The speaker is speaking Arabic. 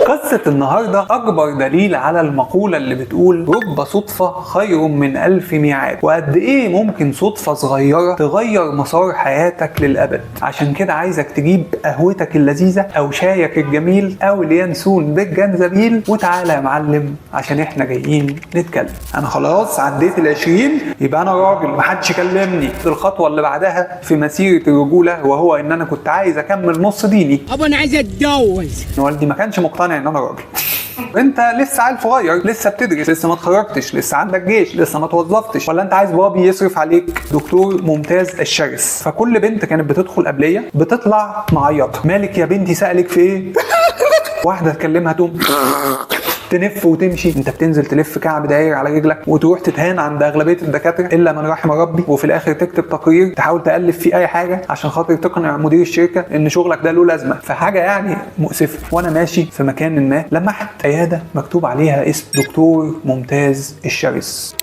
قصة النهاردة أكبر دليل على المقولة اللي بتقول رب صدفة خير من 1000 ميعاد، وقد إيه ممكن صدفة صغيرة تغير مسار حياتك للأبد. عشان كده عايزك تجيب قهوتك اللذيذة أو شايك الجميل أو اليانسون بالجنزبيل وتعالى يا معلم عشان إحنا جايين نتكلم. أنا خلاص عديت ال20، يبقى أنا راجل محدش يكلمني. الخطوة اللي بعدها في مسيرة الرجولة وهو إن أنا كنت عايز أكمل نص ديني. أبا أنا عايز أتجوز. والدي ما كانش مقتنع ان انا راجل. انت لسه عيل صغير، لسه بتدرس، لسه ما اتخرجتش، لسه عندك جيش، لسه ما توظفتش، ولا انت عايز بابي يصرف عليك دكتور ممتاز الشرس. فكل بنت كانت بتدخل قبليه بتطلع معيطه، مالك يا بنتي سألك في ايه؟ واحده تكلمها تقوم تنف وتمشي. انت بتنزل تلف كعب داير على رجلك وتروح تتهان عند اغلبيه الدكاتره الا من رحم ربي، وفي الاخر تكتب تقرير تحاول تالف فيه اي حاجه عشان خاطر تقنع مدير الشركه ان شغلك ده له لازمه. فحاجه يعني مؤسفه. وانا ماشي في مكان ما لمحت عياده مكتوب عليها اسم دكتور ممتاز الشرس.